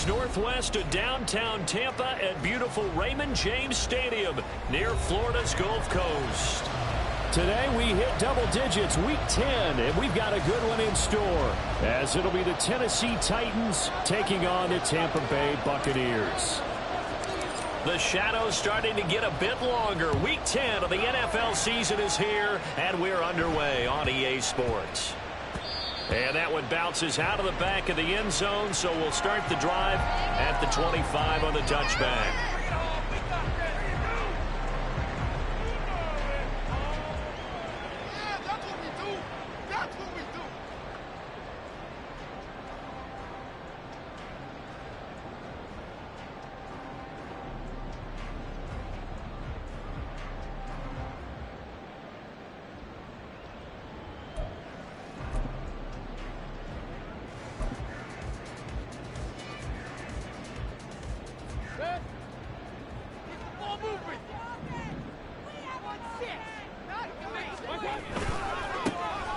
is northwest of downtown Tampa at beautiful Raymond James Stadium near Florida's Gulf Coast. Today we hit double digits, week 10, and we've got a good one in store, as it'll be the Tennessee Titans taking on the Tampa Bay Buccaneers. The shadow's starting to get a bit longer. Week 10 of the NFL season is here, and we're underway on EA Sports. And that one bounces out of the back of the end zone, so we'll start the drive at the 25 on the touchback.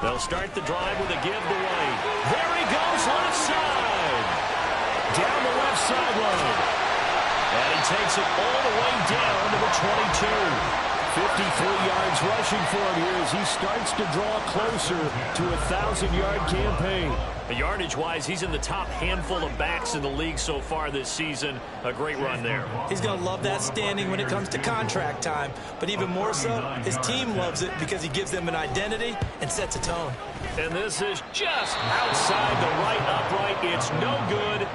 They'll start the drive with a give away. There he goes, left side. Down the left sideline. And he takes it all the way down to the 22. 53 yards rushing for him here as he starts to draw closer to a 1,000-yard campaign. Yardage-wise, he's in the top handful of backs in the league so far this season. A great run there. He's going to love that standing when it comes to contract time. But even more so, his team loves it because he gives them an identity and sets a tone. And this is just outside the right upright. It's no good.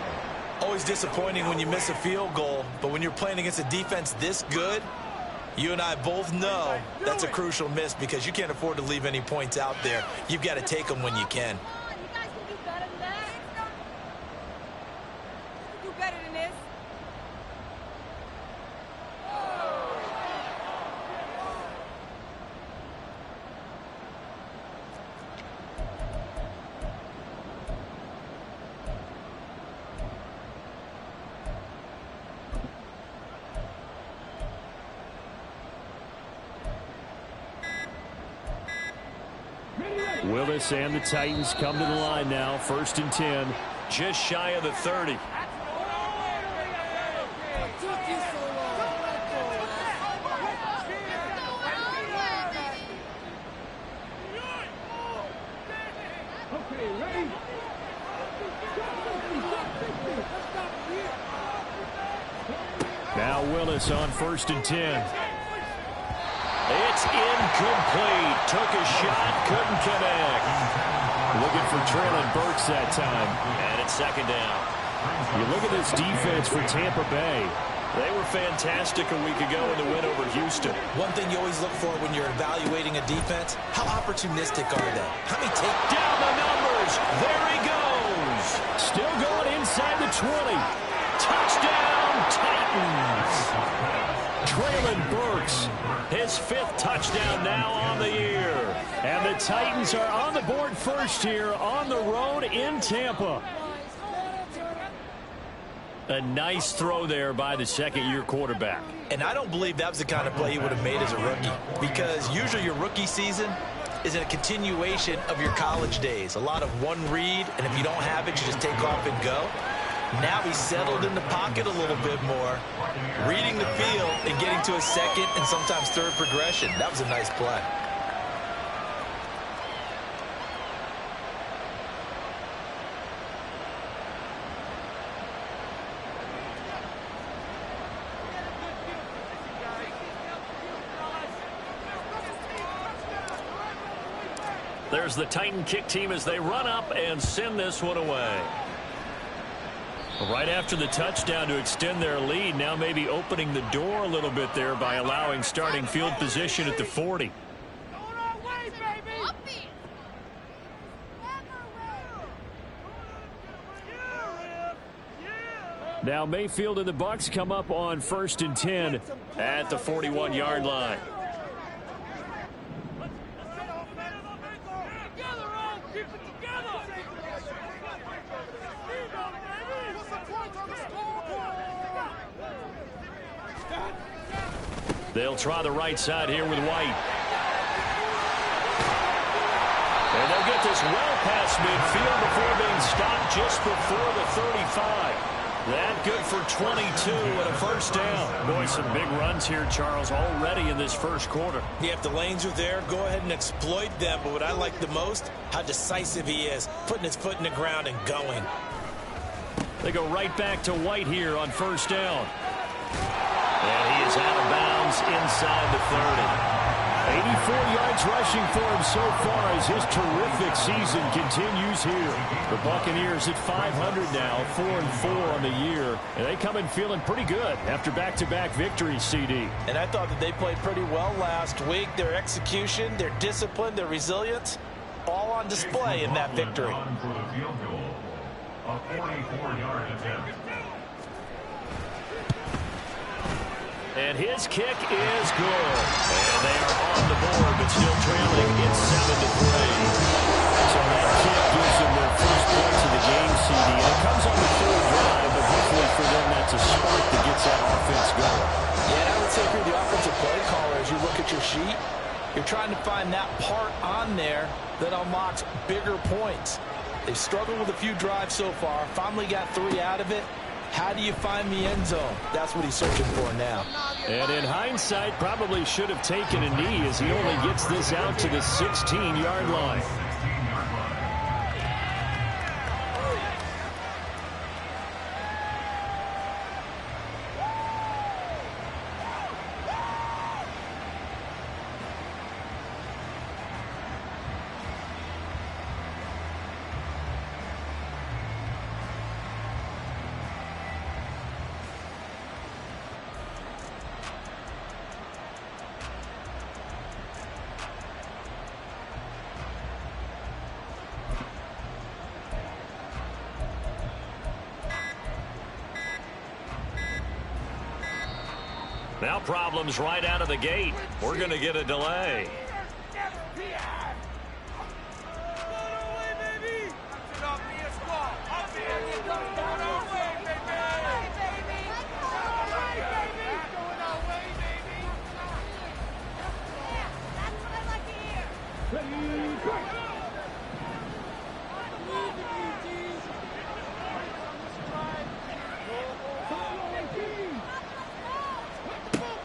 Always disappointing when you miss a field goal. But when you're playing against a defense this good, you and I both know that's a crucial miss because you can't afford to leave any points out there. You've got to take them when you can. Willis and the Titans come to the line now, 1st and 10. Just shy of the 30. Now Willis on 1st and 10. It's incomplete. Took a shot, couldn't connect. Looking for Traylon Burks that time. And it's 2nd down. You look at this defense for Tampa Bay. They were fantastic a week ago in the win over Houston. One thing you always look for when you're evaluating a defense, how opportunistic are they? How many take down the numbers? There he goes. Still going inside the 20. Touchdown, Titans. Traylon Burks. His 5th touchdown now on the year. And the Titans are on the board first here on the road in Tampa. A nice throw there by the 2nd-year quarterback. And I don't believe that was the kind of play he would have made as a rookie, because usually your rookie season is a continuation of your college days. A lot of one read, and if you don't have it, you just take off and go. Now he's settled in the pocket a little bit more, reading the field and getting to a 2nd and sometimes 3rd progression. That was a nice play. There's the Titan kick team as they run up and send this one away. Right after the touchdown to extend their lead, now maybe opening the door a little bit there by allowing starting field position at the 40. Now Mayfield and the Bucs come up on 1st and 10 at the 41-yard line. They'll try the right side here with White. And they'll get this well past midfield before being stopped just before the 35. That good for 22 and a first down. Boy, some big runs here, Charles, already in this first quarter. Yeah, if the lanes are there, go ahead and exploit them. But what I like the most, how decisive he is, putting his foot in the ground and going. They go right back to White here on first down. And he is out of bounds inside the 30. 84 yards rushing for him so far as his terrific season continues here. The Buccaneers at 500 now, 4-4 on the year. And they come in feeling pretty good after back-to-back victories, CD. And I thought that they played pretty well last week. Their execution, their discipline, their resilience, all on display in that victory. A 44-yard attempt. And his kick is good. And they are on the board, but still trailing. It's 7-3. So that kick gives them their first points of the game, CD. And it comes on the third drive, but hopefully for them that's a spark that gets that offense going. Yeah, and I would say if you're the offensive play caller, as you look at your sheet, you're trying to find that part on there that unlocks bigger points. They've struggled with a few drives so far. Finally got 3 out of it. How do you find the end zone? That's what he's searching for now. And in hindsight, probably should have taken a knee as he only gets this out to the 16-yard line. Now problems right out of the gate. We're going to get a delay.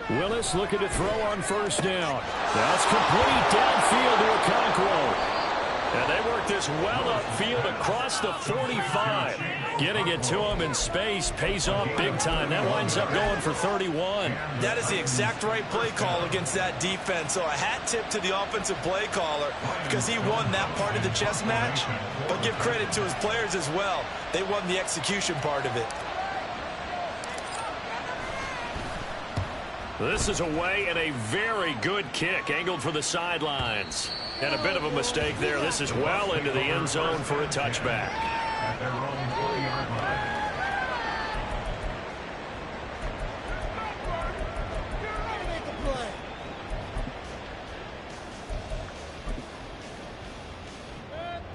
Willis looking to throw on first down. That's complete downfield to Okonkwo. And they work this well upfield across the 45. Getting it to him in space pays off big time. That winds up going for 31. That is the exact right play call against that defense. So a hat tip to the offensive play caller because he won that part of the chess match. But give credit to his players as well. They won the execution part of it. This is away and a very good kick angled for the sidelines. And a bit of a mistake there. This is well into the end zone for a touchback. At their own 40-yard line.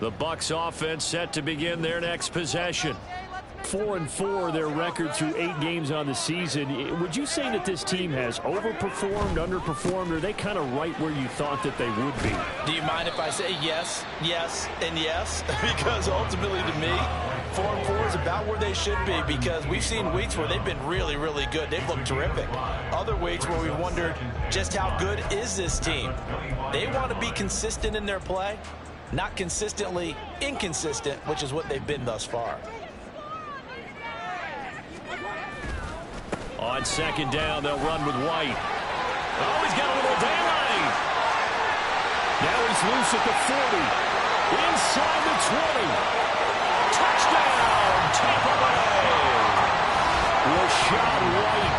The Bucs offense set to begin their next possession. 4-4 their record through 8 games on the season. Would you say that this team has overperformed, underperformed, or are they kind of right where you thought that they would be? Do you mind if I say yes, yes, and yes? Because ultimately to me, 4-4 is about where they should be because we've seen weeks where they've been really, really good. They've looked terrific. Other weeks where we wondered just how good is this team. They want to be consistent in their play, not consistently inconsistent, which is what they've been thus far. On second down, they'll run with White. Oh, he's got a little daylight. Now he's loose at the 40. Inside the 20. Touchdown, Tampa Bay. Rashad White,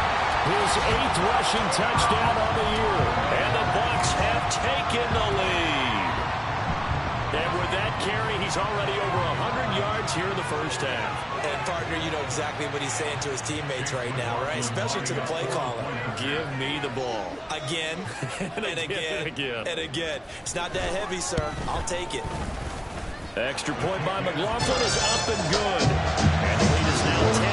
his 8th rushing touchdown on the year. And the Bucs have taken the lead. And with that carry, he's already over 100 yards here in the first half. And, partner, you know exactly what he's saying to his teammates right now, right? Especially to the play caller. Give me the ball. Again, and again, and again. and again. It's not that heavy, sir. I'll take it. Extra point by McLaughlin is up and good. And the lead is now 10-7.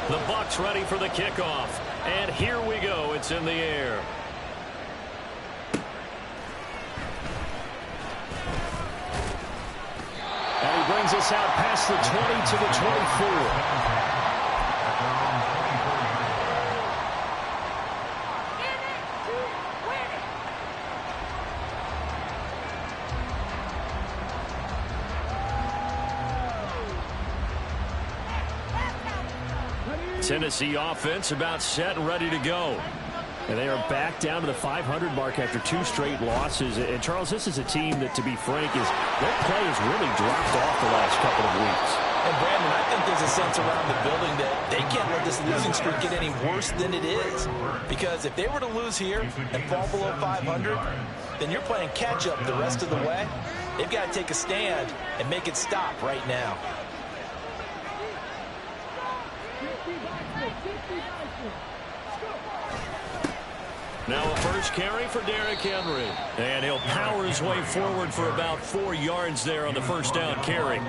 The Bucs ready for the kickoff. And here we go. It's in the air. sends us out past the 20 to the 24. Tennessee offense about set and ready to go. And they are back down to the 500 mark after 2 straight losses. And, Charles, this is a team that, to be frank, their play has really dropped off the last couple of weeks. And, Brandon, I think there's a sense around the building that they can't let this losing streak get any worse than it is. Because if they were to lose here and fall below 500, then you're playing catch-up the rest of the way. They've got to take a stand and make it stop right now. Now a first carry for Derrick Henry. And he'll power his way forward for about 4 yards there on the first down carry.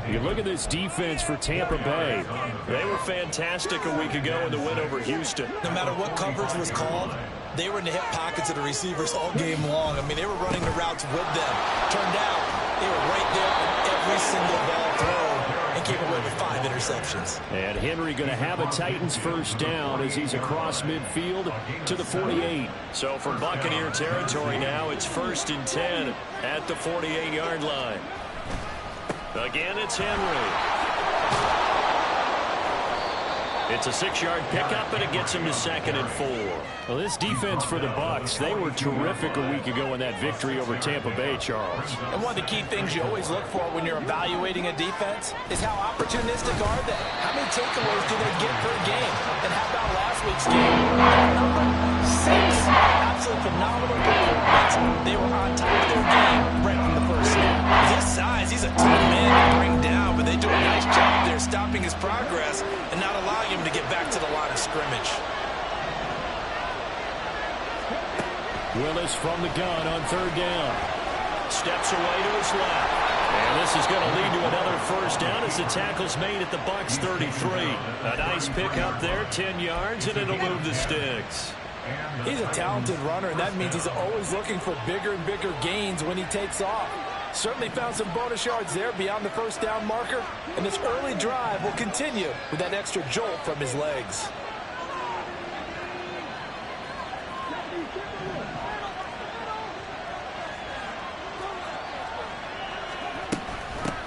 You look at this defense for Tampa Bay. They were fantastic a week ago in the win over Houston. No matter what coverage was called, they were in the hip pockets of the receivers all game long. I mean, they were running the routes with them. Turned out, they were right there on every single ball thrown and came away with 5 interceptions. And Henry going to have a Titans first down as he's across midfield to the 48. So from Buccaneer territory now, it's 1st and 10 at the 48-yard line. Again, it's Henry. It's a 6-yard pickup, and it gets him to 2nd and 4. Well, this defense for the Bucs, they were terrific a week ago in that victory over Tampa Bay, Charles. And one of the key things you always look for when you're evaluating a defense is how opportunistic are they? How many takeaways do they get per game? And how about last week's game? Number 6. Absolutely phenomenal performance. They were on top of their game right from the first snap. His size, he's a tough man to bring down, but they do a nice job there stopping his progress and not allowing him to get back to the line of scrimmage. Willis from the gun on 3rd down. Steps away to his left. And this is going to lead to another first down as the tackle's made at the Bucs 33. A nice pickup there, 10 yards, and it'll move the sticks. He's a talented runner, and that means he's always looking for bigger and bigger gains when he takes off. Certainly found some bonus yards there beyond the first down marker, and this early drive will continue with that extra jolt from his legs.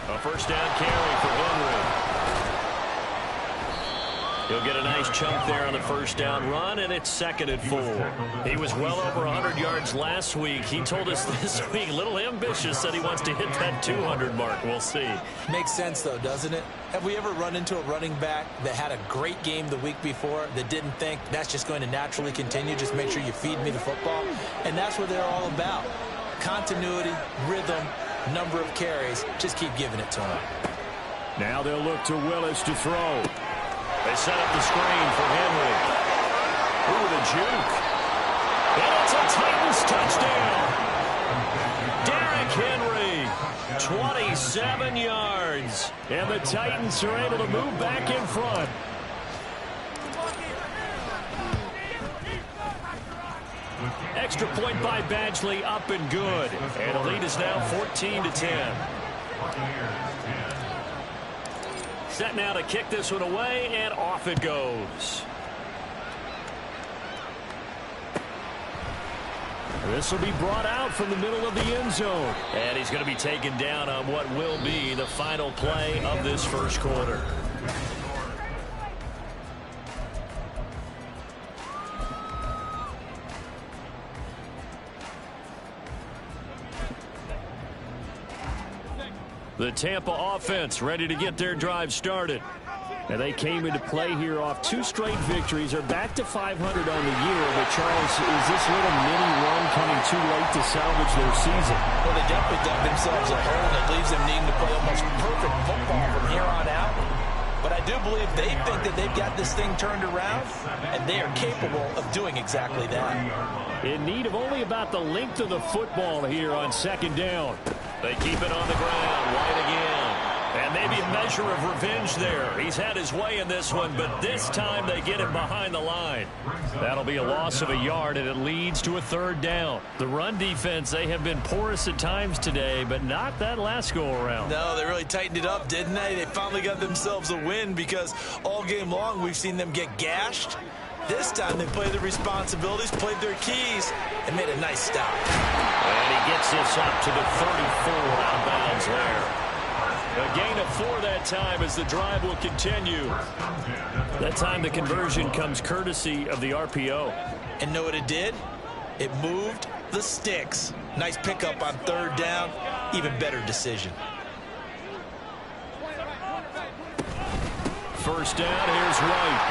A first down carry for Henry. He'll get a nice chunk there on the first down run, and it's 2nd and 4. He was well over 100 yards last week. He told us this week, a little ambitious, that he wants to hit that 200 mark. We'll see. Makes sense, though, doesn't it? Have we ever run into a running back that had a great game the week before that didn't think that's just going to naturally continue? Just make sure you feed me the football. And that's what they're all about. Continuity, rhythm, number of carries. Just keep giving it to him. Now they'll look to Willis to throw. They set up the screen for Henry. Ooh, the juke. And it's a Titans touchdown. Derrick Henry, 27 yards. And the Titans are able to move back in front. Extra point by Badgley, up and good. And the lead is now 14-10. Set now to kick this one away, and off it goes. This will be brought out from the middle of the end zone. And he's going to be taken down on what will be the final play of this first quarter. The Tampa offense ready to get their drive started. And they came into play here off 2 straight victories. They're back to 500 on the year. But, Charles, is this little mini run coming too late to salvage their season? Well, they definitely dug themselves a hole that leaves them needing to play almost perfect football from here on out. But I do believe they think that they've got this thing turned around, and they are capable of doing exactly that. In need of only about the length of the football here on 2nd down. They keep it on the ground. White again. And maybe a measure of revenge there. He's had his way in this one, but this time they get him behind the line. That'll be a loss of a yard, and it leads to a third down. The run defense, they have been porous at times today, but not that last go-around. No, they really tightened it up, didn't they? They finally got themselves a win because all game long we've seen them get gashed. This time they played their responsibilities, played their keys, and made a nice stop. And he gets this up to the 34 out of bounds there. A gain of 4 that time as the drive will continue. That time the conversion comes courtesy of the RPO. And know what it did? It moved the sticks. Nice pickup on third down. Even better decision. First down, here's White.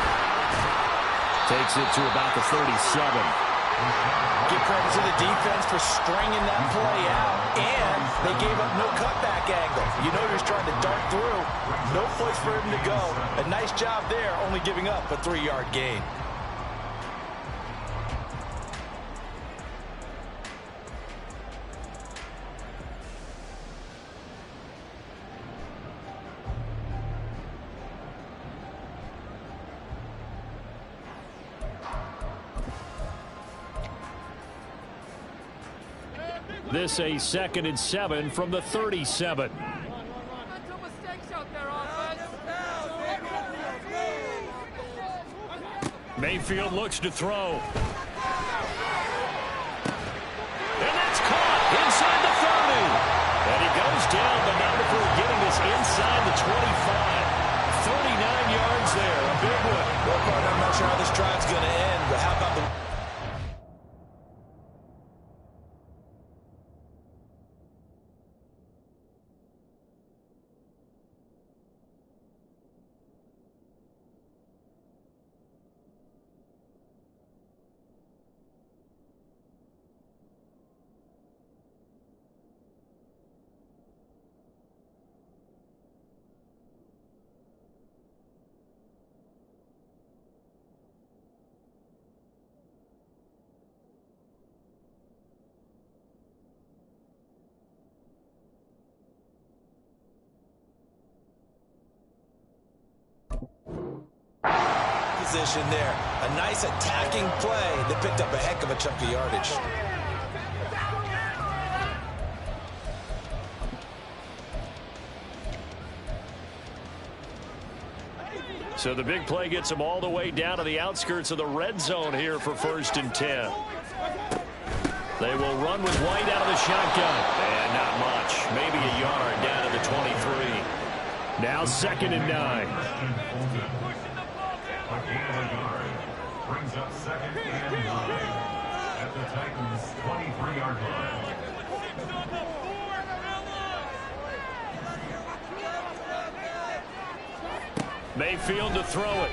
Takes it to about the 37. Give credit to the defense for stringing that play out, and they gave up no cutback angle. You know he was trying to dart through. No place for him to go. A nice job there, only giving up a 3-yard gain. This a 2nd and 7 from the 37. Mayfield looks to throw. And that's caught inside the 30. And he goes down, but not before getting this inside the 25. 39 yards there, a big one. Well, partner, I'm not sure how this drive's going to end, but how about the... position there. A nice attacking play that picked up a heck of a chunk of yardage. So the big play gets them all the way down to the outskirts of the red zone here for 1st and 10. They will run with White out of the shotgun. And not much. Maybe a yard down to the 23. Now 2nd and 9. Brings up 2nd and 9 at the Titans' 23-yard line. Mayfield to throw it.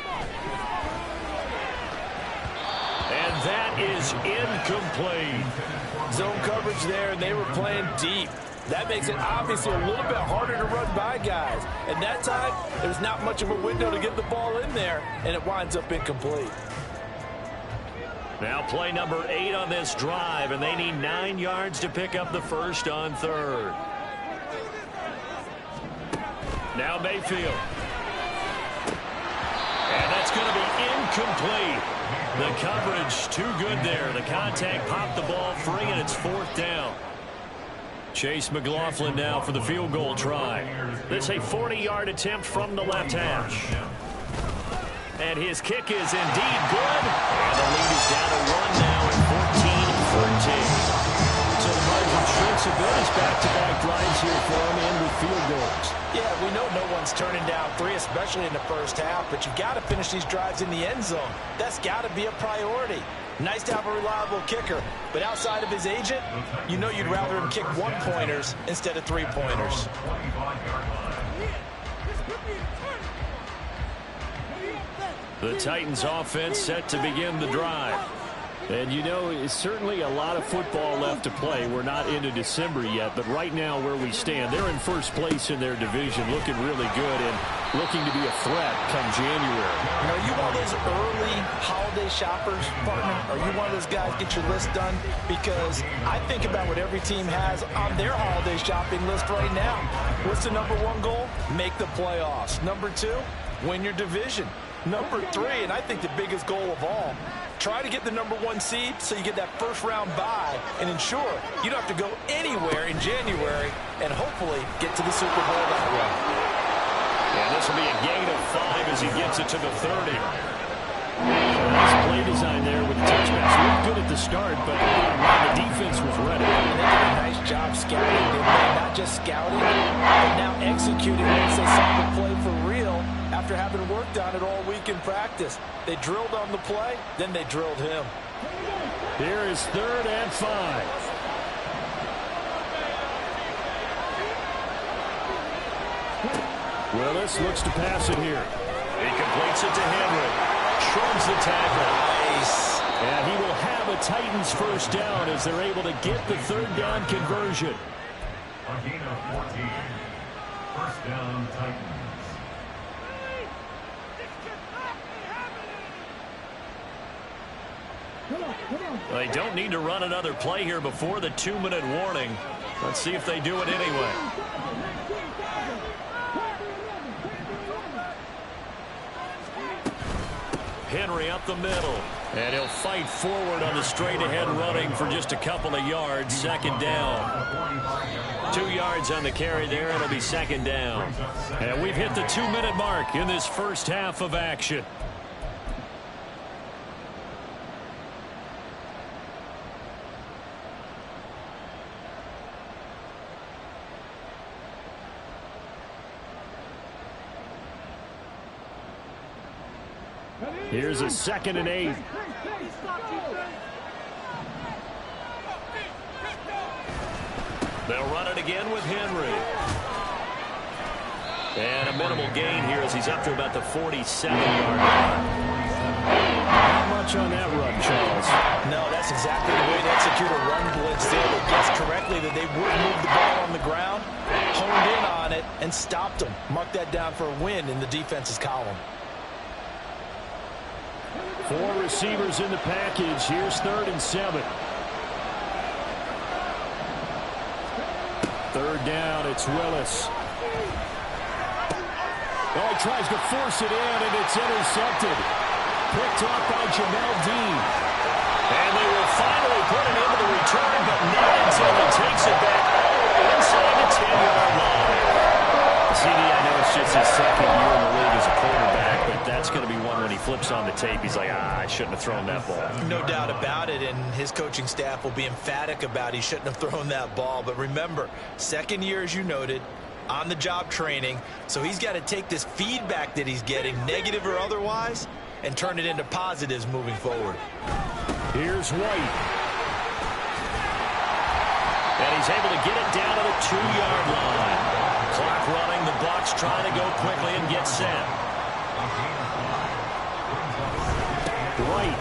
And that is incomplete. Zone coverage there, and they were playing deep. That makes it obviously a little bit harder to run by guys. And that time, there's not much of a window to get the ball in there, and it winds up incomplete. Now play number 8 on this drive, and they need 9 yards to pick up the first on 3rd. Now Mayfield. And that's going to be incomplete. The coverage too good there. The contact popped the ball free, and it's 4th down. Chase McLaughlin now for the field goal try. This a 40-yard attempt from the left hash. And his kick is indeed good. And the lead is down to 1 now at 14-13. So the margin shrinks a bit as back-to-back drives here for him and with field goals. Yeah, we know no one's turning down 3, especially in the first half, but you got to finish these drives in the end zone. That's got to be a priority. Nice to have a reliable kicker, but outside of his agent, you know you'd rather him kick 1-pointers instead of 3-pointers. The Titans offense set to begin the drive. And, you know, it's certainly a lot of football left to play. We're not into December yet, but right now where we stand, they're in first place in their division, looking really good and looking to be a threat come January. You know, are you one of those early holiday shoppers, partner? Are you one of those guys get your list done? Because I think about what every team has on their holiday shopping list right now. What's the number one goal? Make the playoffs. Number two, win your division. Number three, and I think the biggest goal of all, try to get the number one seed so you get that first round bye and ensure you don't have to go anywhere in January and hopefully get to the Super Bowl that way. And this will be a gain of 5 as he gets it to the 30. Nice play design there with the touchbacks. Looked good at the start, but the defense was ready. And they did a nice job scouting, didn't they? Not just scouting, but now executing once they saw the play for real after having worked on it all week in practice. They drilled on the play, then they drilled him. Here is 3rd and 5. Willis looks to pass it here. He completes it to Henry. Shrugs the tackle. Nice. And he will have a Titans first down as they're able to get the 3rd down conversion. A gain of 14. First down, Titans. They don't need to run another play here before the 2-minute warning. Let's see if they do it anyway. Henry up the middle. And he'll fight forward on the straight-ahead running for just a couple of yards. 2nd down. 2 yards on the carry there. It'll be 2nd down. And we've hit the 2-minute mark in this first half of action. Here's a 2nd and 8. They'll run it again with Henry. And a minimal gain here as he's up to about the 47-yard line. Not much on that run, Charles. No, that's exactly the way to execute a run blitz there. They guessed correctly that they would move the ball on the ground, honed in on it, and stopped them. Mark that down for a win in the defense's column. 4 receivers in the package. Here's 3rd and 7. 3rd down, it's Willis. Oh, he tries to force it in, and it's intercepted. Picked up by Jamel Dean. And they will finally put it into the return, but not until he takes it back all the way inside the 10-yard line. CD, I know it's just his 2nd year in the league as a quarterback, but that's going to be one when he flips on the tape. He's like, I shouldn't have thrown that ball. No doubt about it, and his coaching staff will be emphatic about he shouldn't have thrown that ball. But remember, 2nd year, as you noted, on-the-job training, so he's got to take this feedback that he's getting, negative or otherwise, and turn it into positives moving forward. Here's White. And he's able to get it down to the 2-yard line. Clock running, the Bucs trying to go quickly and get set. White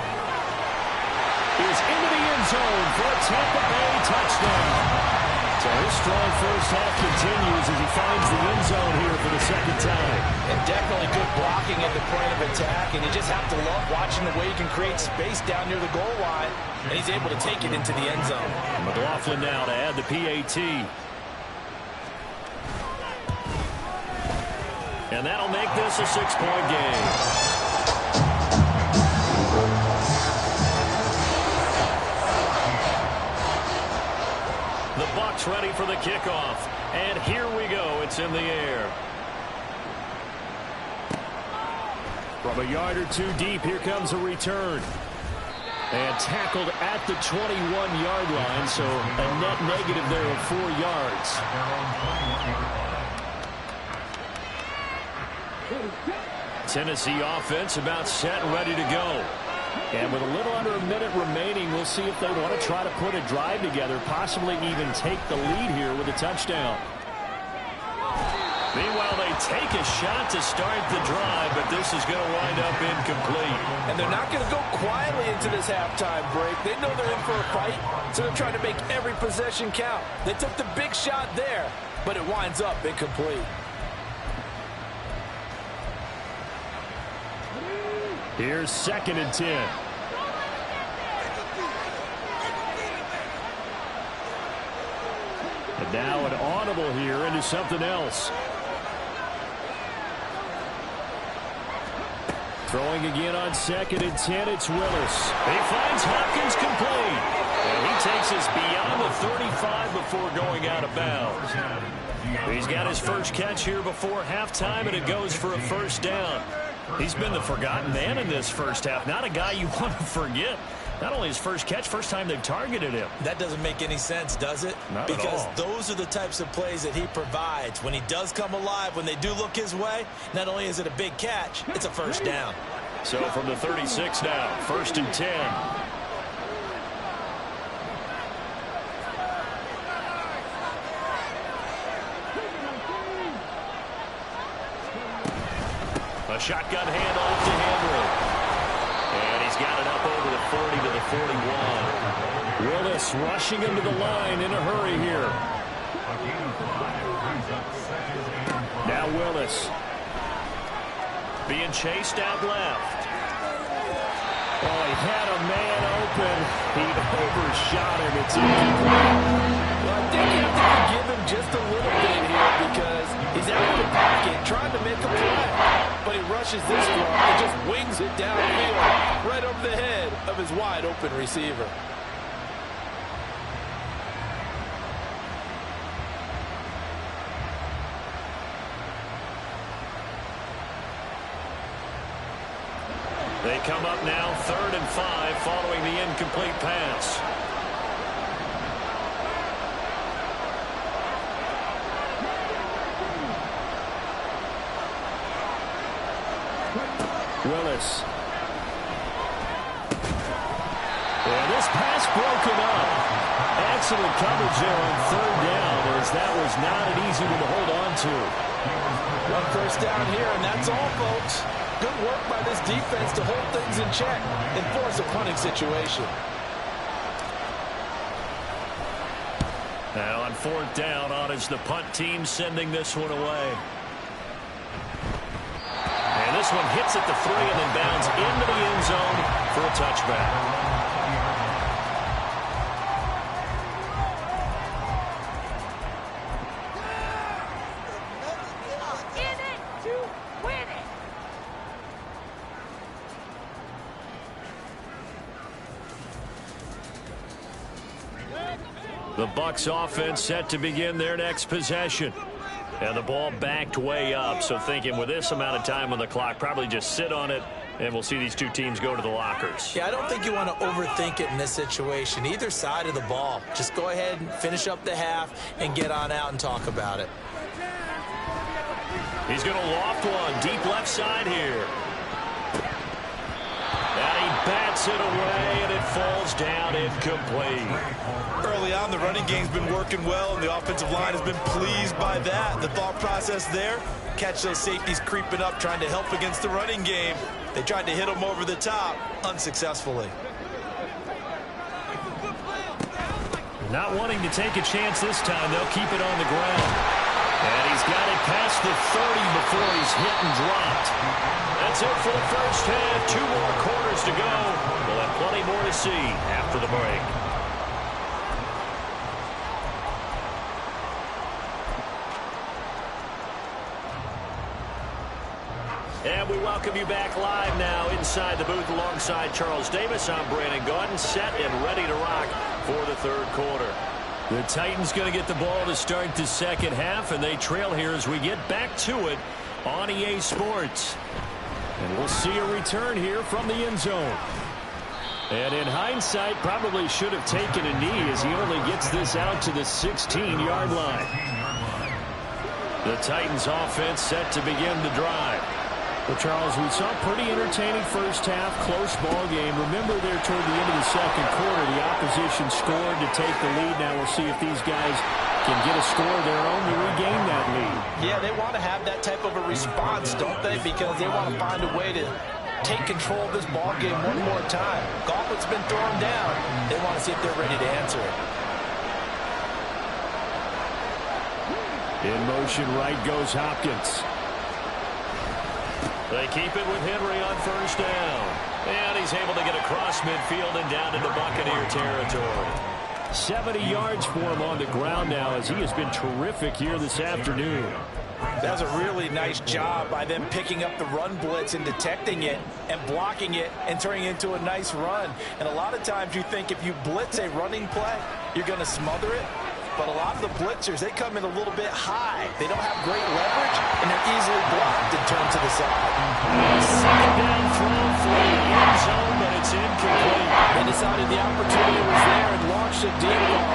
is into the end zone for a Tampa Bay touchdown. So his strong first half continues as he finds the end zone here for the 2nd time. And definitely good blocking at the point of attack, and you just have to love watching the way he can create space down near the goal line, and he's able to take it into the end zone. McLaughlin now to add the PAT. And that'll make this a 6-point game. The Bucs ready for the kickoff. And here we go. It's in the air. From a yard or 2 deep, here comes a return. And tackled at the 21-yard line, so a net negative there of 4 yards. Tennessee offense about set and ready to go. And with a little under a minute remaining, we'll see if they want to try to put a drive together, possibly even take the lead here with a touchdown. Meanwhile, they take a shot to start the drive, but this is going to wind up incomplete. And they're not going to go quietly into this halftime break. They know they're in for a fight, so they're trying to make every possession count. They took the big shot there, but it winds up incomplete. Here's 2nd and 10. And now an audible here into something else. Throwing again on 2nd and 10, it's Willis. He finds Hopkins complete. And he takes us beyond the 35 before going out of bounds. He's got his first catch here before halftime, and it goes for a first down. He's been the forgotten man in this first half. Not a guy you want to forget. Not only his first catch, first time they've targeted him. That doesn't make any sense, does it? Not because at all. Those are the types of plays that he provides. When he does come alive, when they do look his way, not only is it a big catch, it's a first down. So from the 36 now, 1st and 10. A shotgun handoff to Henry. And he's got it up over the 40 to the 41. Willis rushing him to the line in a hurry here. Now Willis. Being chased out left. Oh, he had a man open. He overshot him. It's incomplete. Well, I think you have to forgive him just a little bit here because he's out of the pocket trying to make a play. But he rushes this one and just wings it downfield right over the head of his wide open receiver. They come up now 3rd and 5 following the incomplete pass. Willis. And this pass broken up. Excellent coverage there on 3rd down, as that was not an easy one to hold on to. One first down here, and that's all, folks. Good work by this defense to hold things in check and force a punting situation. Now on 4th down, on is the punt team sending this one away. And this one hits at the 3 and then bounds into the end zone for a touchback. The Bucs offense set to begin their next possession. And the ball backed way up, so thinking with this amount of time on the clock, probably just sit on it, and we'll see these two teams go to the lockers. Yeah, I don't think you want to overthink it in this situation. Either side of the ball. Just go ahead and finish up the half and get on out and talk about it. He's going to loft one deep left side here. And he bats it away, and it falls down incomplete. Early on, the running game's been working well, and the offensive line has been pleased by that. The thought process there, catch those safeties creeping up, trying to help against the running game. They tried to hit them over the top, unsuccessfully. Not wanting to take a chance this time, they'll keep it on the ground. And he's got it past the 30 before he's hit and dropped. That's it for the first half. 2 more quarters to go. We'll have plenty more to see after the break. And we welcome you back live now inside the booth alongside Charles Davis. I'm Brandon Gaudin, set and ready to rock for the 3rd quarter. The Titans going to get the ball to start the second half, and they trail here as we get back to it on EA Sports. And we'll see a return here from the end zone. And in hindsight, probably should have taken a knee as he only gets this out to the 16-yard line. The Titans offense set to begin the drive. Well, Charles, we saw a pretty entertaining first half, close ball game. Remember there toward the end of the second quarter, the opposition scored to take the lead. Now we'll see if these guys can get a score of their own to regain that lead. Yeah, they want to have that type of a response, don't they? Because they want to find a way to take control of this ball game one more time. Gauntlet's been thrown down. They want to see if they're ready to answer it. In motion, right goes Hopkins. They keep it with Henry on first down. And he's able to get across midfield and down into Buccaneer territory. 70 yards for him on the ground now as he has been terrific here this afternoon. That was a really nice job by them picking up the run blitz and detecting it and blocking it and turning it into a nice run. And a lot of times you think if you blitz a running play, you're going to smother it. But a lot of the blitzers, they come in a little bit high. They don't have great leverage, and they're easily blocked and turned to the side. Second down throw for the end zone, but it's incomplete. They decided the opportunity was there and launched a deep ball.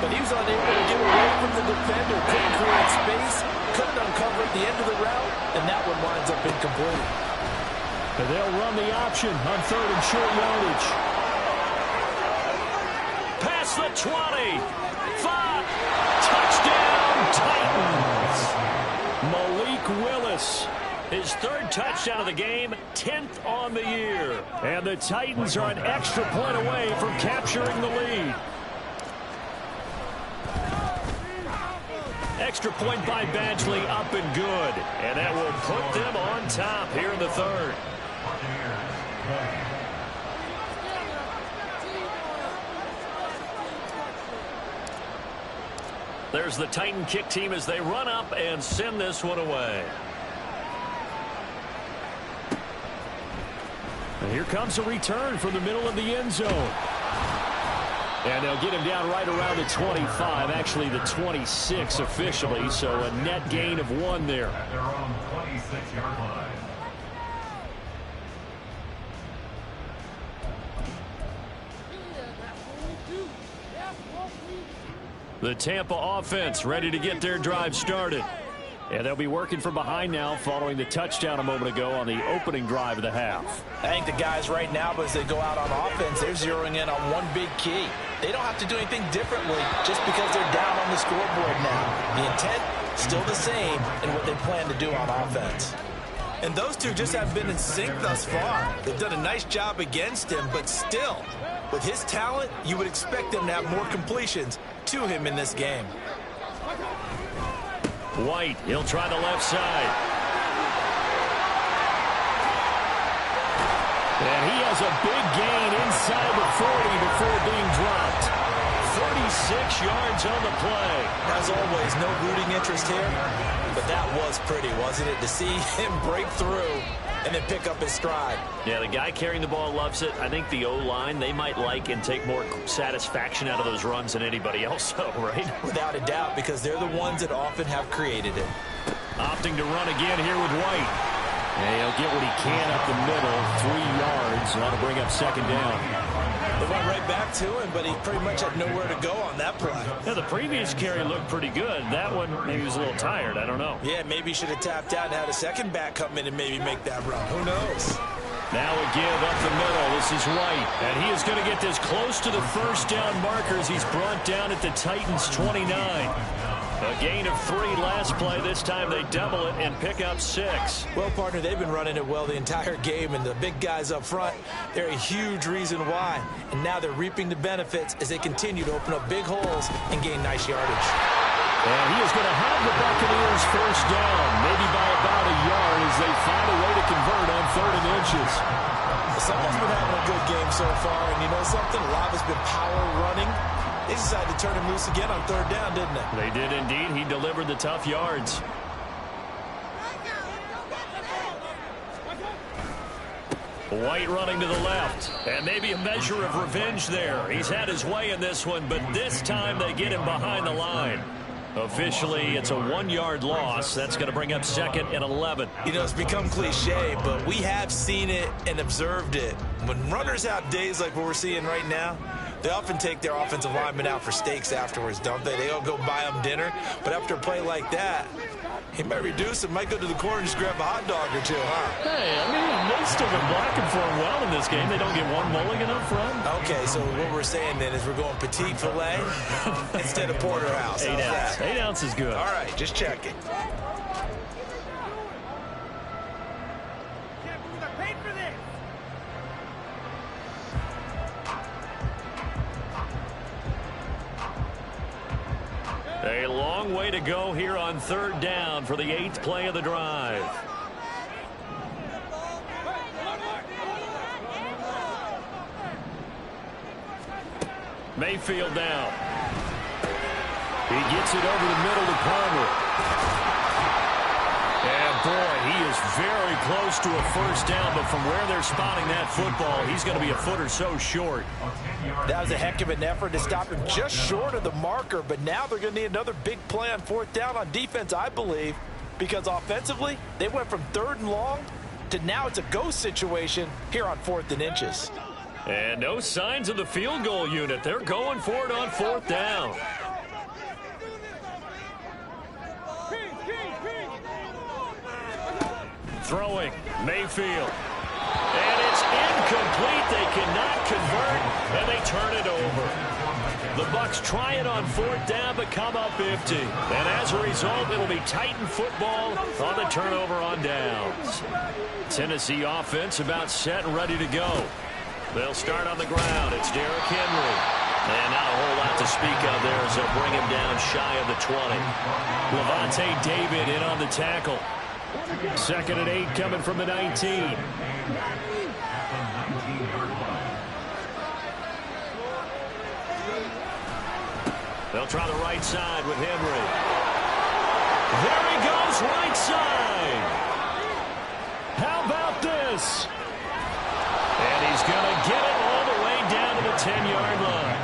But he was unable to get away from the defender. Couldn't create space, couldn't uncover at the end of the route, and that one winds up incomplete. And they'll run the option on third and short yardage. Past the 20. 5. Touchdown, Titans. Malik Willis. His third touchdown of the game, 10th on the year. And the Titans are an extra point away from capturing the lead. Extra point by Badgley, up and good. And that will put them on top here in the third. There's the Titan kick team as they run up and send this one away. And here comes a return from the middle of the end zone. And they'll get him down right around the 25, actually the 26 officially, so a net gain of 1 there. At their own 26-yard line. The Tampa offense ready to get their drive started. And they'll be working from behind now following the touchdown a moment ago on the opening drive of the half. I think the guys right now, as they go out on offense, they're zeroing in on one big key. They don't have to do anything differently just because they're down on the scoreboard now. The intent, still the same in what they plan to do on offense. And those two just have been in sync thus far. They've done a nice job against him, but still, with his talent, you would expect them to have more completions to him in this game. White, he'll try the left side. And he has a big gain inside the 40 before being dropped. 36 yards on the play. As always, no rooting interest here, but that was pretty, wasn't it? To see him break through and then pick up his stride. Yeah, the guy carrying the ball loves it. I think the O-line, they might like and take more satisfaction out of those runs than anybody else, though, right? Without a doubt, because they're the ones that often have created it. Opting to run again here with White. And he'll get what he can up the middle, 3 yards. That'll bring up second down. They went right back to him, but he pretty much had nowhere to go on that play. Yeah, the previous carry looked pretty good. That one, maybe he was a little tired. I don't know. Yeah, maybe he should have tapped out and had a second back come in and maybe make that run. Who knows? Now a give up the middle. This is White. And he is going to get this close to the first down markers. He's brought down at the Titans' 29. A gain of 3 last play. This time they double it and pick up 6. Well, partner, they've been running it well the entire game, and the big guys up front, they're a huge reason why. And now they're reaping the benefits as they continue to open up big holes and gain nice yardage. And he is going to have the Buccaneers first down, maybe by about a yard as they find a way to convert on 3rd and inches. Someone's been having a good game so far, and you know something? A lot has been power running. They decided to turn him loose again on 3rd down, didn't they? They did indeed. He delivered the tough yards. White running to the left. And maybe a measure of revenge there. He's had his way in this one, but this time they get him behind the line. Officially, it's a 1-yard loss. That's going to bring up 2nd and 11. You know, it's become cliche, but we have seen it and observed it. When runners have days like what we're seeing right now, They often take their offensive linemen out for steaks afterwards, don't they? They all go buy them dinner. But after a play like that, he might reduce it, might go to the corner and just grab a hot dog or two, huh? Hey, I mean, most of them blocking for him well in this game. They don't get one mulligan up front. Okay, so what we're saying then is we're going petite filet instead of porterhouse. 8 ounce. 8 ounce is good. All right, just checking. A long way to go here on 3rd down for the 8th play of the drive. Mayfield down. He gets it over the middle to Palmer. And boy, he is very close to a first down, but from where they're spotting that football, he's going to be a foot or so short. That was a heck of an effort to stop him just short of the marker, but now they're going to need another big play on 4th down on defense, I believe, because offensively, they went from 3rd and long to now it's a go situation here on 4th and inches. And no signs of the field goal unit. They're going for it on 4th down. Throwing, Mayfield. And it's incomplete. They cannot convert, and they turn it over. The Bucs try it on 4th down, but come up empty. And as a result, it'll be Titan football on the turnover on downs. Tennessee offense about set and ready to go. They'll start on the ground. It's Derrick Henry. And not a whole lot to speak of there as they'll bring him down shy of the 20. Levante David in on the tackle. 2nd and 8 coming from the 19. They'll try the right side with Henry. There he goes, right side. How about this? And he's going to get it all the way down to the 10-yard line.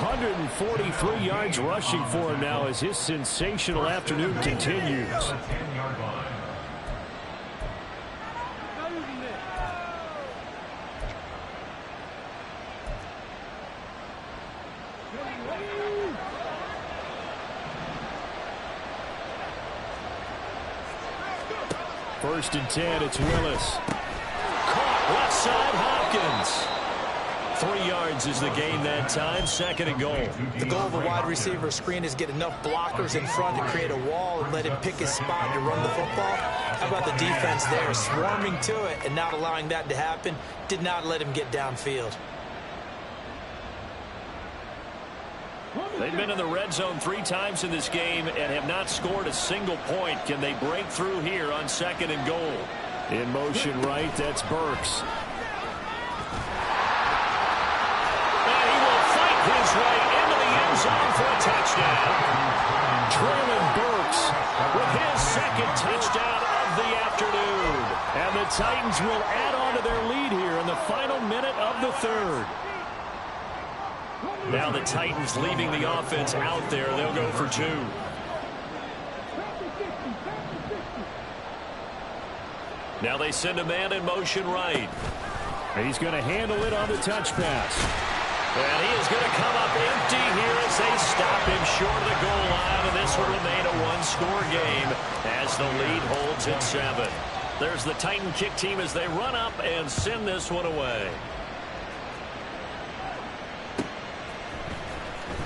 143 yards rushing for him now as his sensational afternoon continues. First and 10, it's Willis. Caught left side, Hopkins. 3 yards is the gain that time, 2nd and goal. The goal of a wide receiver screen is get enough blockers in front to create a wall and let him pick his spot to run the football. How about the defense there, swarming to it and not allowing that to happen? Did not let him get downfield. They've been in the red zone 3 times in this game and have not scored a single point. Can they break through here on 2nd and goal? In motion right, that's Burks. And he will fight his way into the end zone for a touchdown. Traylon Burks with his 2nd touchdown of the afternoon. And the Titans will add on to their lead here in the final minute of the 3rd. Now the Titans leaving the offense out there. They'll go for 2. Now they send a man in motion right. And he's going to handle it on the touch pass. And he is going to come up empty here as they stop him short of the goal line. And this will remain a 1-score game as the lead holds at 7. There's the Titan kick team as they run up and send this one away.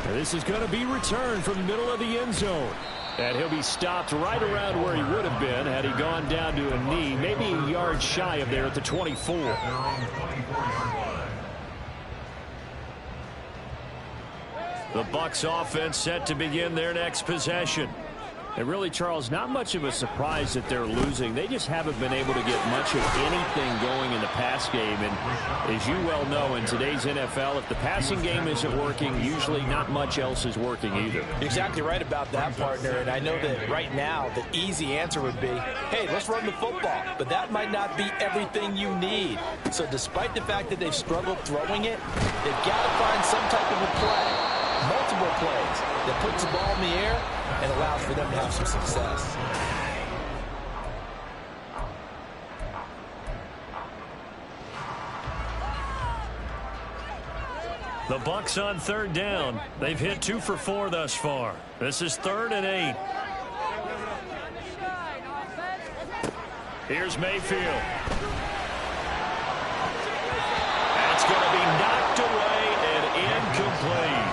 This is going to be returned from the middle of the end zone. And he'll be stopped right around where he would have been had he gone down to a knee, maybe a yard shy of there at the 24. The Bucs offense set to begin their next possession. And really, Charles, not much of a surprise that they're losing. They just haven't been able to get much of anything going in the pass game. And as you well know, in today's NFL, if the passing game isn't working, usually not much else is working either. You're exactly right about that, partner. And I know that right now the easy answer would be, hey, let's run the football. But that might not be everything you need. So despite the fact that they've struggled throwing it, they've got to find some type of a play. Multiple plays that puts the ball in the air and allows for them to have some success. The Bucs on third down. They've hit 2 for 4 thus far. This is 3rd and 8. Here's Mayfield. That's going to be knocked away and incomplete.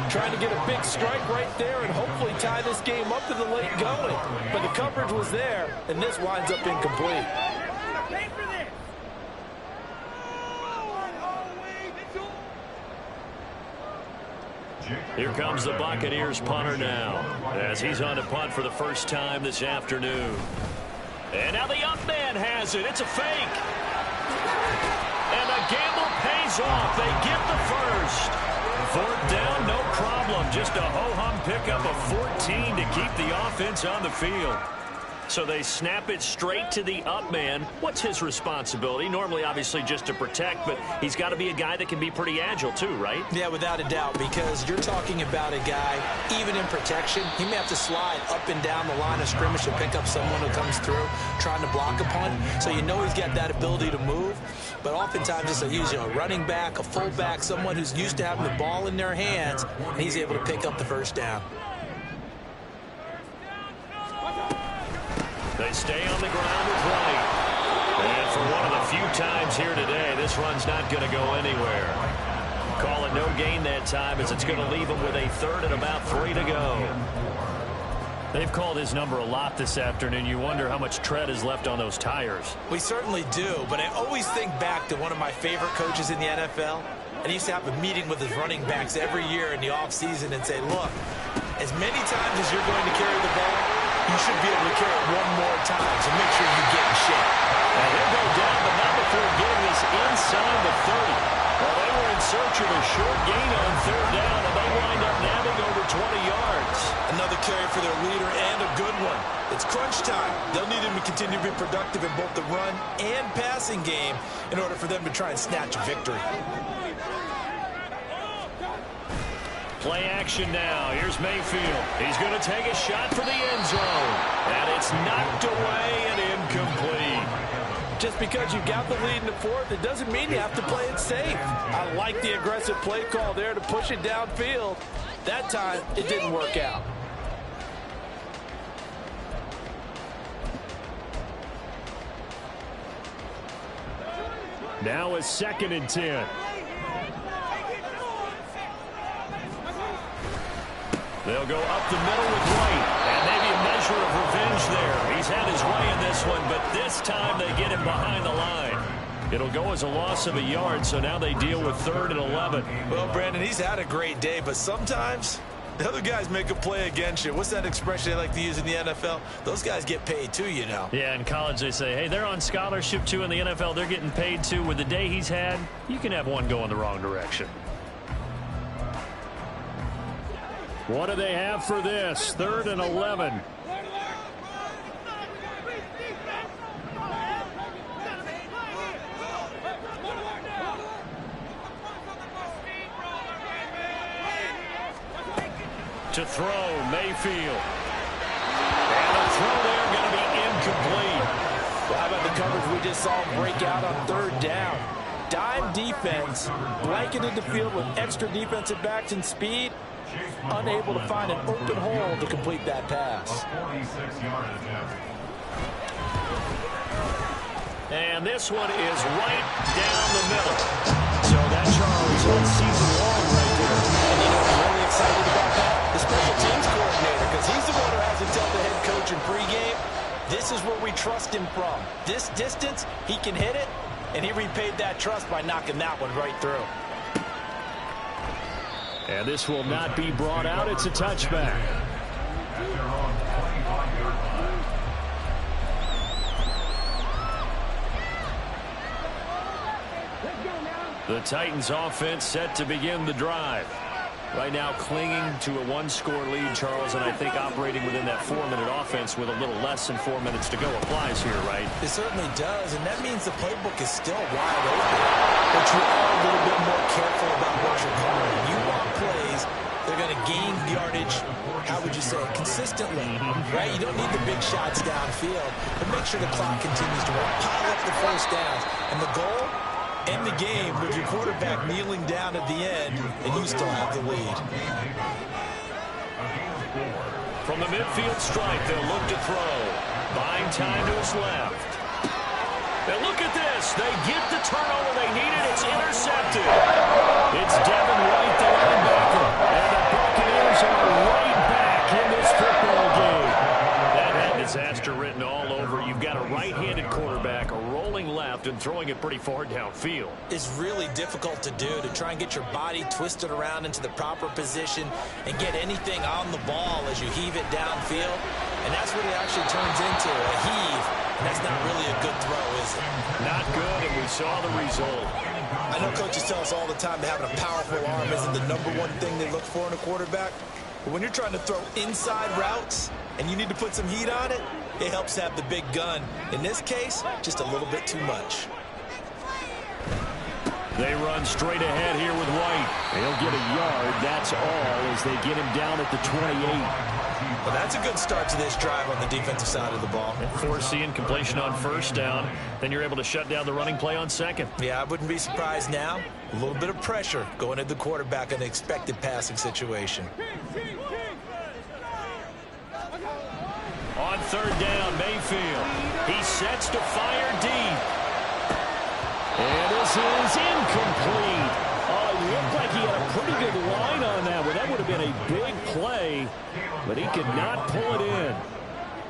Trying to get a big strike right there and hopefully tie this game up to the late going. But the coverage was there, and this winds up incomplete. Here comes the Buccaneers punter now, as he's on to punt for the first time this afternoon. And now the up man has it. It's a fake. And the gamble pays off. They get the first. 4th down, no problem. Just a ho-hum pickup of 14 to keep the offense on the field. So they snap it straight to the up man. What's his responsibility? Normally, obviously, just to protect, but he's got to be a guy that can be pretty agile too, right? Yeah, without a doubt, because you're talking about a guy, even in protection, he may have to slide up and down the line of scrimmage to pick up someone who comes through trying to block a punt. So you know he's got that ability to move, but oftentimes it's usually a running back, a fullback, someone who's used to having the ball in their hands, and he's able to pick up the first down. They stay on the ground with Wright. And for one of the few times here today, this run's not going to go anywhere. Call it no gain that time, as it's going to leave him with a 3rd and about 3 to go. They've called his number a lot this afternoon. You wonder how much tread is left on those tires. We certainly do, but I always think back to one of my favorite coaches in the NFL. And he used to have a meeting with his running backs every year in the offseason and say, look, as many times as you're going to carry the ball, you should be able to carry it one more time, so make sure you get in shape. And he'll go down, but not before getting this inside the 30. Well, they were in search of a short gain on 3rd down, and they wind up nabbing over 20 yards. Another carry for their leader, and a good one. It's crunch time. They'll need him to continue to be productive in both the run and passing game in order for them to try and snatch a victory. Play action now. Here's Mayfield. He's going to take a shot for the end zone. And it's knocked away and incomplete. Just because you got the lead in the 4th, it doesn't mean you have to play it safe. I like the aggressive play call there to push it downfield. That time, it didn't work out. Now a 2nd and 10. They'll go up the middle with White, and maybe a measure of revenge there. He's had his way in this one, but this time they get him behind the line. It'll go as a loss of a yard, so now they deal with 3rd and 11. Well, Brandon, he's had a great day, but sometimes the other guys make a play against you. What's that expression they like to use in the NFL? Those guys get paid too, you know. Yeah, in college they say, hey, they're on scholarship too. In the NFL, they're getting paid too. With the day he's had, you can have one going the wrong direction. What do they have for this? 3rd and 11. To throw, Mayfield. And the throw there going to be incomplete. Well, how about the coverage we just saw break out on 3rd down? Dime defense, blanketed the field with extra defensive backs and speed. Unable to find an open hole to complete that pass. And this one is right down the middle. So that, Charles, on season long right there. And you know, I'm really excited about that. The special teams coordinator, because he's the one who has to tell the head coach in pregame, this is where we trust him from. This distance, he can hit it, and he repaid that trust by knocking that one right through. And this will not be brought out. It's a touchback. The Titans offense set to begin the drive. Right now clinging to a 1-score lead, Charles, and I think operating within that 4-minute offense with a little less than 4 minutes to go applies here, right? It certainly does, and that means the playbook is still wide open. But you are a little bit more careful about what you're calling. You want plays, they're going to gain yardage, how would you say, consistently, right? You don't need the big shots downfield, but make sure the clock continues to run. Pile up the first downs, and the goal end the game with your quarterback kneeling down at the end, and you still have the lead. From the midfield stripe, they'll look to throw. Buying time to his left. And look at this. They get the turnover they needed. It's intercepted. It's Devin White, the linebacker. And the Buccaneers are right back in this football game. That had disaster written all over. You've got a right-handed quarterback, a rolling left, and throwing it pretty far downfield. It's really difficult to do, to try and get your body twisted around into the proper position and get anything on the ball as you heave it downfield. And that's what it actually turns into, a heave. And that's not really a good throw, is it? Not good, and we saw the result. I know coaches tell us all the time that having a powerful arm isn't the #1 thing they look for in a quarterback. But when you're trying to throw inside routes and you need to put some heat on it, it helps to have the big gun. In this case, just a little bit too much. They run straight ahead here with White. They'll get a yard, that's all, as they get him down at the 28. Well, that's a good start to this drive on the defensive side of the ball. Forcing completion on first down. Then you're able to shut down the running play on second. Yeah, I wouldn't be surprised now. A little bit of pressure going at the quarterback in an expected passing situation. On third down, Mayfield. He sets to fire deep. And this is incomplete. Oh, it looked like he had a pretty good line on that one. That would have been a big play, but he could not pull it in.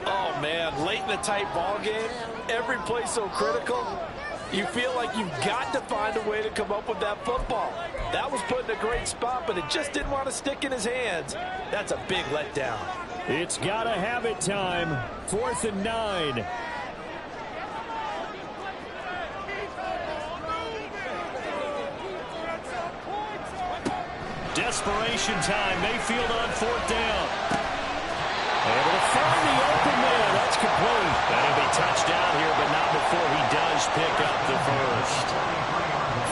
Oh, man, late in a tight ball game, every play so critical, you feel like you've got to find a way to come up with that football. That was put in a great spot, but it just didn't want to stick in his hands. That's a big letdown. It's got to have it time. 4th and 9. Desperation time. Mayfield on 4th down. Able to find the open man. That's complete. That'll be touchdown here, but not before he does pick up the first.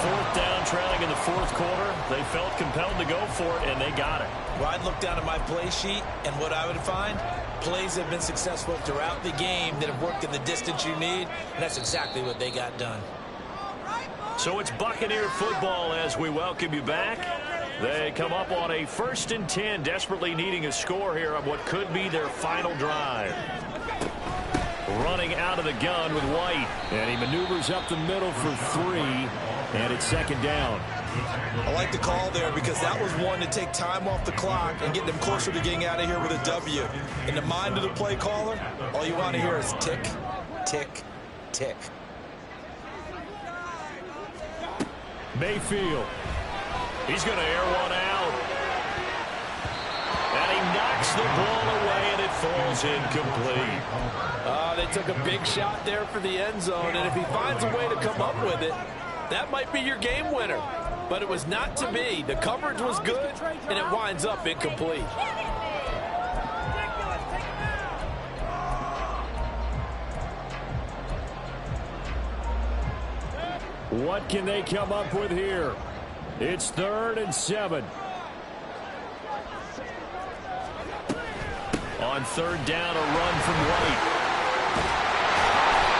4th down, trailing in the 4th quarter. They felt compelled to go for it, and they got it. Well, I'd look down at my play sheet, and what I would find, plays have been successful throughout the game that have worked in the distance you need, and that's exactly what they got done. So it's Buccaneer football as we welcome you back. They come up on a 1st and 10, desperately needing a score here on what could be their final drive. Running out of the gun with White, and he maneuvers up the middle for 3, and it's 2nd down. I like the call there because that was one to take time off the clock and get them closer to getting out of here with a W. In the mind of the play caller, all you want to hear is tick, tick, tick. Mayfield. He's going to air one out. And he knocks the ball away, and it falls incomplete. They took a big shot there for the end zone, and if he finds a way to come up with it, that might be your game winner. But it was not to be. The coverage was good, and it winds up incomplete. What can they come up with here? It's 3rd and 7. On 3rd down, a run from White.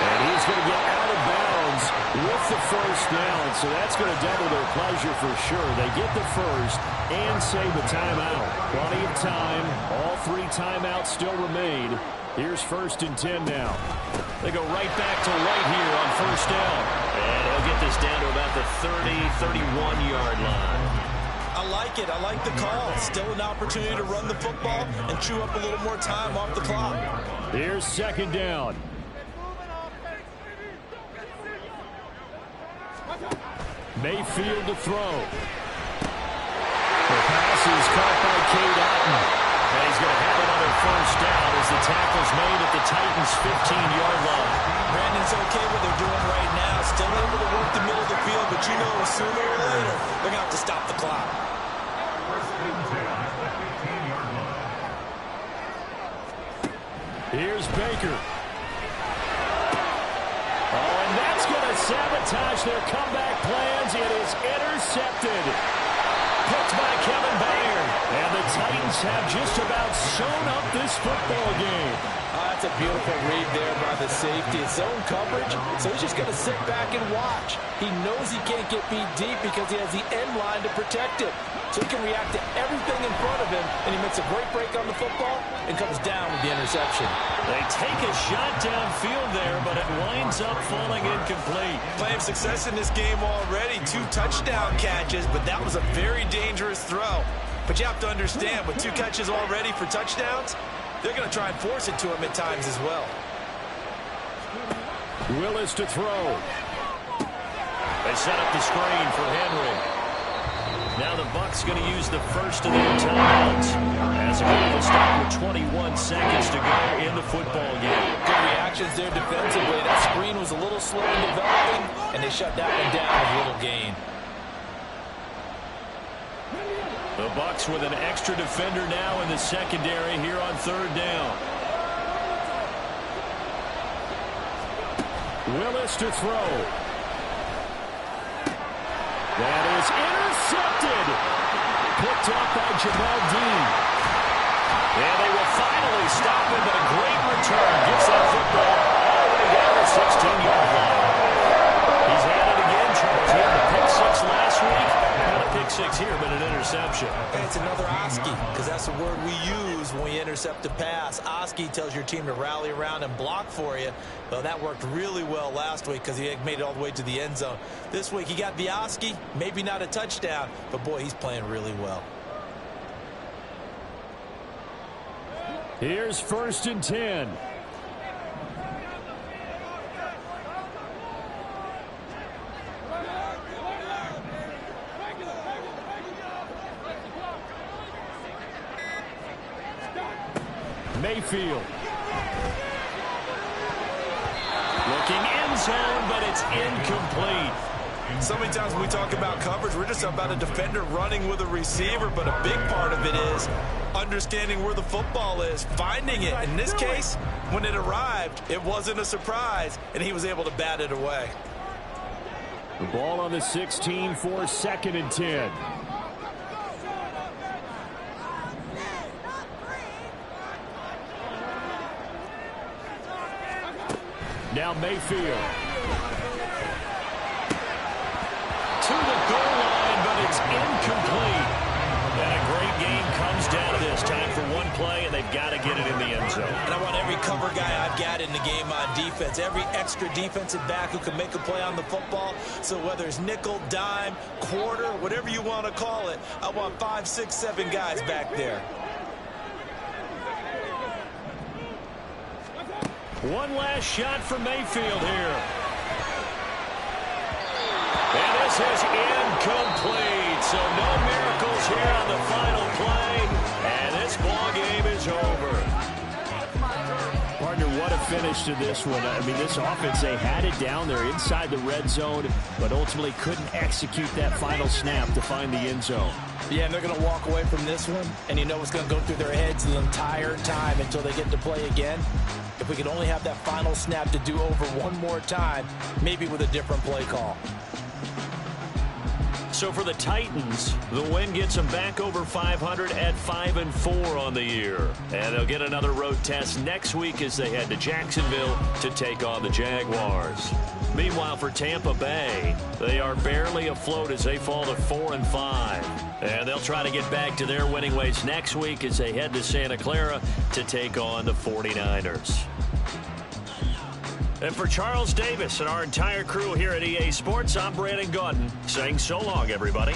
And he's going to get out of bounds with the 1st down, so that's going to double their pleasure for sure. They get the 1st and save a timeout. Plenty of time. All 3 timeouts still remain. Here's 1st and 10 now. They go right back to White here on 1st down. And he'll get this down to about the 30, 31-yard line. I like it. I like the call. Still an opportunity to run the football and chew up a little more time off the clock. Here's 2nd down. Mayfield to throw. The pass is caught by Cade Otton. And he's going to have another 1st down as the tackle's made at the Titans' 15-yard line. Brandon's okay what they're doing right now. Still able to work the middle of the field, but you know sooner or later they're going to have to stop the clock. Here's Baker. Oh, and that's going to sabotage their comeback plans. It is intercepted. Picked by Kevin Byard. And the Titans have just about sewn up this football game. That's That's a beautiful read there by the safety. It's zone coverage, so he's just going to sit back and watch. He knows he can't get beat deep because he has the end line to protect him. So he can react to everything in front of him, and he makes a great break on the football and comes down with the interception. They take a shot downfield there, but it winds up falling incomplete. Plenty of success in this game already. 2 touchdown catches, but that was a very dangerous throw. But you have to understand, with 2 catches already for touchdowns, they're going to try and force it to him at times as well. Willis to throw. They set up the screen for Henry. Now the Bucs going to use the first of their timeouts. As a group will stop with 21 seconds to go in the football game. Good reactions there defensively. That screen was a little slow in developing, and they shut that one down with little gain. The Bucs with an extra defender now in the secondary here on 3rd down. Willis to throw. That is intercepted. Picked off by Jamel Dean. And they will finally stop him, but a great return. Gets that football all the way down the 16-yard line. He's had it again. Charles had the pick 6 last week. Not a pick 6 here, but an interception. And it's another Oski, because that's the word we use when we intercept a pass. Oski tells your team to rally around and block for you. Well, that worked really well last week because he made it all the way to the end zone. This week he got the Oski, maybe not a touchdown, but boy, he's playing really well. Here's 1st and 10. Mayfield. Looking end zone, but it's incomplete. So many times when we talk about coverage, we're just about a defender running with a receiver, but a big part of it is understanding where the football is, finding it. In this case, when it arrived, it wasn't a surprise, and he was able to bat it away. The ball on the 16 for 2nd and 10. Now Mayfield. To the goal line, but it's incomplete. And a great game comes down to this. Time for one play, and they've got to get it in the end zone. And I want every cover guy I've got in the game on defense, every extra defensive back who can make a play on the football. So whether it's nickel, dime, quarter, whatever you want to call it, I want 5, 6, 7 guys back there. One last shot for Mayfield here. And this is incomplete. So no miracles here on the final play. And this ball game is over. Partner, what a finish to this one. I mean, this offense, they had it down there inside the red zone, but ultimately couldn't execute that final snap to find the end zone. Yeah, and they're going to walk away from this one, and you know what's going to go through their heads the entire time until they get to play again. If we could only have that final snap to do over one more time, maybe with a different play call. So for the Titans, the win gets them back over 500 at 5-4 on the year. And they'll get another road test next week as they head to Jacksonville to take on the Jaguars. Meanwhile, for Tampa Bay, they are barely afloat as they fall to 4-5. And they'll try to get back to their winning ways next week as they head to Santa Clara to take on the 49ers. And for Charles Davis and our entire crew here at EA Sports, I'm Brandon Gaudin saying so long, everybody.